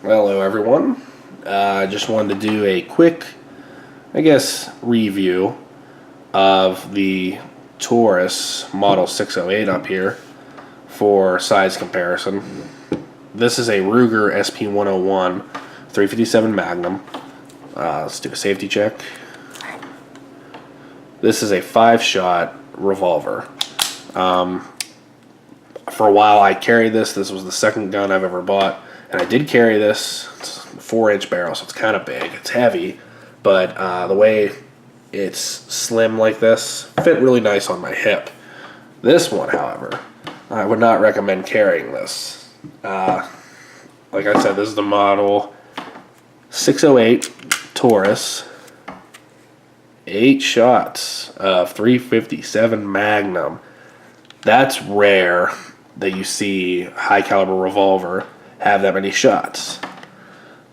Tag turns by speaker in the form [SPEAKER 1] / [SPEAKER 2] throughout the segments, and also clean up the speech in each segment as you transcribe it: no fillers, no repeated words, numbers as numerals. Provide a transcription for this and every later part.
[SPEAKER 1] Hello everyone. I just wanted to do a quick, review of the Taurus Model 608 up here for size comparison. This is a Ruger SP101 357 Magnum. Let's do a safety check. This is a 5-shot revolver. For a while I carried this. This was the second gun I've ever bought. And I did carry this. It's a 4-inch barrel, so it's kind of big. It's heavy, but the way it's slim like this fit really nice on my hip. This one, however, I would not recommend carrying this. Like I said, this is the model 608 Taurus. 8 shots of 357 Magnum. That's rare that you see high caliber revolver have that many shots.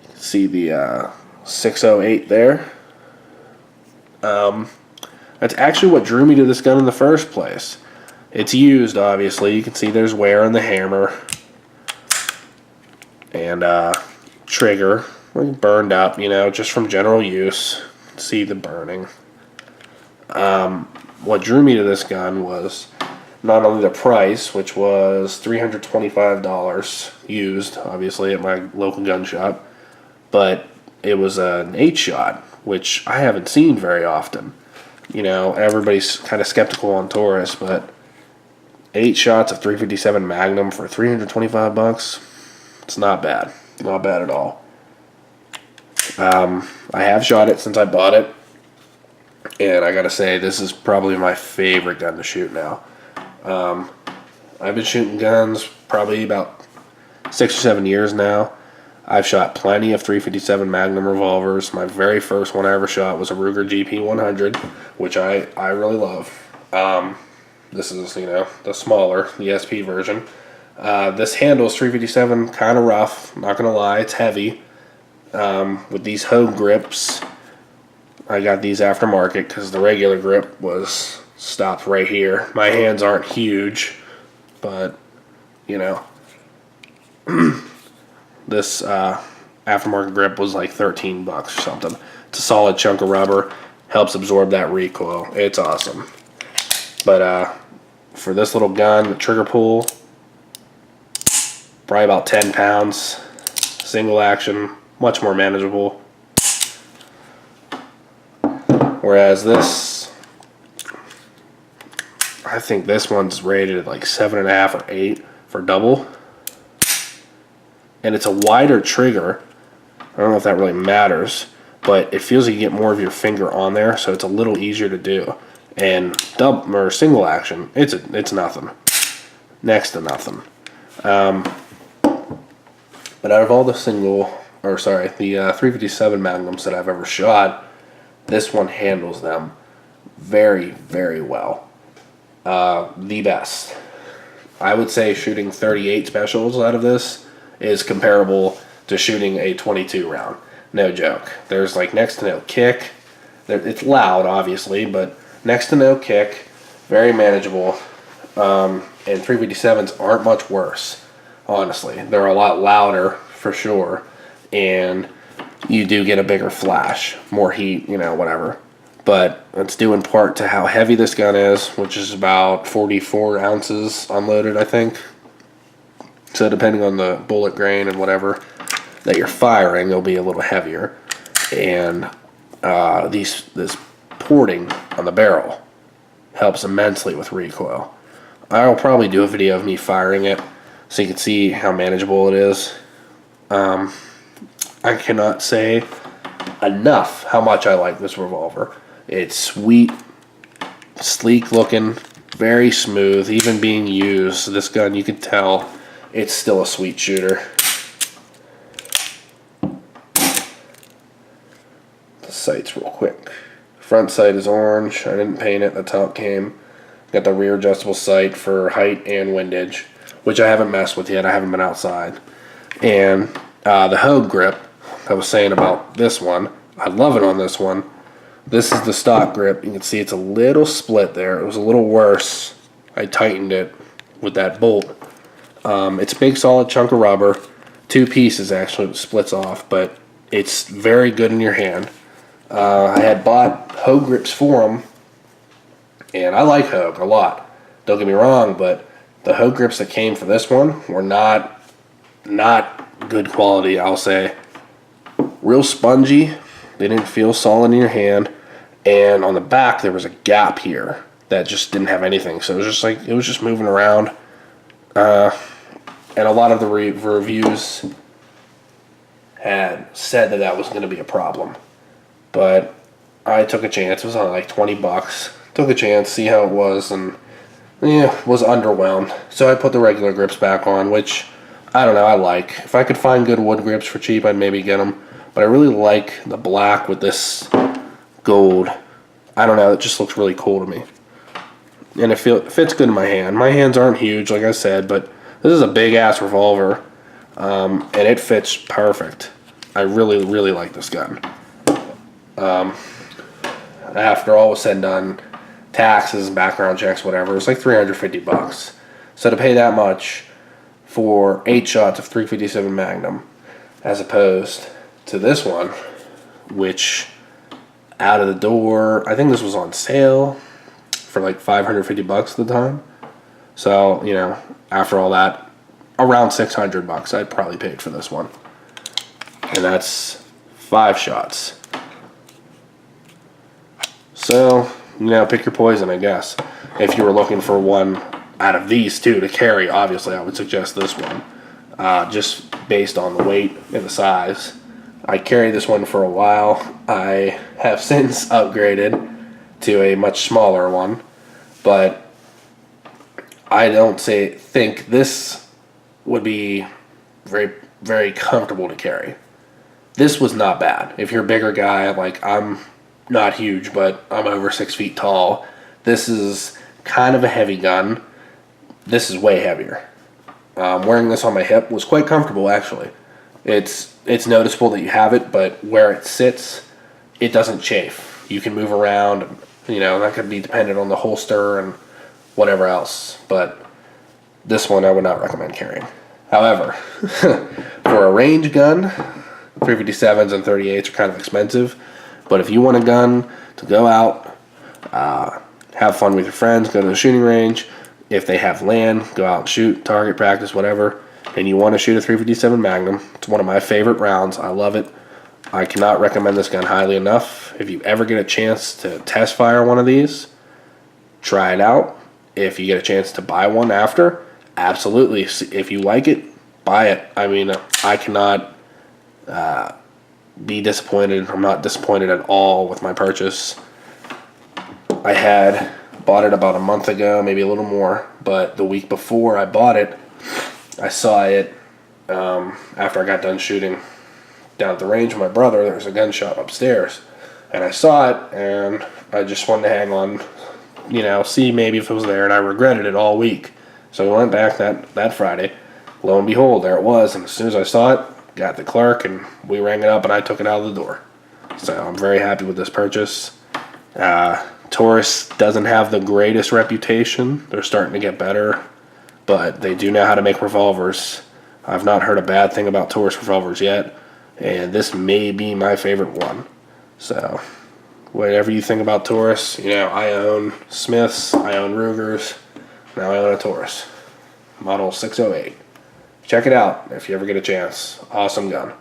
[SPEAKER 1] You can see the 608 there. That's actually what drew me to this gun in the first place. It's used, obviously. You can see there's wear on the hammer and trigger burned up, just from general use. See the burning. What drew me to this gun was not only the price, which was $325 used, obviously, at my local gun shop, but it was an 8-shot, which I haven't seen very often. Everybody's kind of skeptical on Taurus, but 8 shots of 357 Magnum for $325, it's not bad. Not bad at all. I have shot it since I bought it, and I gotta say, this is probably my favorite gun to shoot now. I've been shooting guns probably about 6 or 7 years now. I've shot plenty of 357 Magnum revolvers. My very first one I ever shot was a Ruger GP100, which I really love. This is, the smaller, the SP version. This handles 357 kind of rough, not gonna lie, it's heavy. With these Hogue grips, I got these aftermarket because the regular grip was stopped right here. My hands aren't huge, but this aftermarket grip was like $13 or something. It's a solid chunk of rubber, helps absorb that recoil. It's awesome. But for this little gun, the trigger pull, probably about 10 pounds, single action, much more manageable. Whereas this, I think this one's rated at like 7.5 or 8 for double. And it's a wider trigger. I don't know if that really matters, but it feels like you get more of your finger on there, so it's a little easier to do. And double or single action, it's nothing. Next to nothing. But out of all the the 357 Magnums that I've ever shot, this one handles them very, very well. The best. I would say shooting 38 specials out of this is comparable to shooting a 22 round. No joke. There's like next to no kick. It's loud, obviously, but next to no kick. Very manageable. And 357s aren't much worse, honestly. They're a lot louder, for sure. And you do get a bigger flash, more heat, whatever. But it's due in part to how heavy this gun is, which is about 44 ounces unloaded, I think. So depending on the bullet grain and whatever that you're firing, it'll be a little heavier. And this porting on the barrel helps immensely with recoil. I'll probably do a video of me firing it so you can see how manageable it is. I cannot say enough how much I like this revolver. It's sweet, sleek looking, very smooth. Even being used, this gun, you can tell it's still a sweet shooter. The sights real quick. Front sight is orange. I didn't paint it. That's how it came. Got the rear adjustable sight for height and windage, which I haven't messed with yet. I haven't been outside. And the Hogue grip, I was saying about this one, I love it on this one. This is the stock grip. You can see it's a little split there. It was a little worse. I tightened it with that bolt. It's a big solid chunk of rubber. 2 pieces actually, it splits off, but it's very good in your hand. I had bought Hogue grips for them, and I like Hogue a lot. Don't get me wrong, but the Hogue grips that came for this one were not good quality, I'll say. Real spongy. They didn't feel solid in your hand. And on the back, there was a gap here that just didn't have anything. So it was just like, it was just moving around. And a lot of the reviews had said that that was going to be a problem. But I took a chance. It was only like 20 bucks. Took a chance, see how it was, and yeah, was underwhelmed. So I put the regular grips back on, which, I don't know, I like. If I could find good wood grips for cheap, I'd maybe get them. But I really like the black with this gold. I don't know, it just looks really cool to me. And it fits good in my hand. My hands aren't huge, like I said, but this is a big-ass revolver, and it fits perfect. I really, really like this gun. After all was said and done, taxes, background checks, whatever, it's like 350 bucks. So to pay that much for 8 shots of 357 Magnum, as opposed to this one, which out of the door, I think this was on sale for like 550 bucks at the time. So, you know, after all that, around 600 bucks I'd probably paid for this one. And that's 5 shots. So, you know, pick your poison, I guess. If you were looking for one out of these two to carry, obviously I would suggest this one. Just based on the weight and the size. I carried this one for a while. I have since upgraded to a much smaller one, but I don't think this would be very, very comfortable to carry. This was not bad. If you're a bigger guy, like I'm not huge, but I'm over 6 feet tall. This is kind of a heavy gun. This is way heavier. Wearing this on my hip was quite comfortable, actually. It's noticeable that you have it, but where it sits, it doesn't chafe. You can move around, and, you know, that could be dependent on the holster and whatever else. But this one I would not recommend carrying. However, for a range gun, 357s and 38s are kind of expensive. But if you want a gun to go out, have fun with your friends, go to the shooting range. If they have land, go out and shoot, target practice, whatever. And you want to shoot a 357 Magnum, it's one of my favorite rounds. I love it. I cannot recommend this gun highly enough. If you ever get a chance to test fire one of these, try it out. If you get a chance to buy one after, absolutely. If you like it, buy it. I mean, I cannot be disappointed. I'm not disappointed at all with my purchase. I had bought it about a month ago, maybe a little more, but the week before I bought it, I saw it after I got done shooting down at the range with my brother. There was a gun shop upstairs, and I saw it, and I just wanted to hang on, you know, see maybe if it was there, and I regretted it all week. So we went back that Friday. Lo and behold, there it was, and as soon as I saw it, got the clerk, and we rang it up, and I took it out of the door. So I'm very happy with this purchase. Taurus doesn't have the greatest reputation. They're starting to get better, but they do know how to make revolvers. I've not heard a bad thing about Taurus revolvers yet, and this may be my favorite one. So whatever you think about Taurus, you know, I own Smiths, I own Rugers, now I own a Taurus, model 608. Check it out if you ever get a chance. Awesome gun.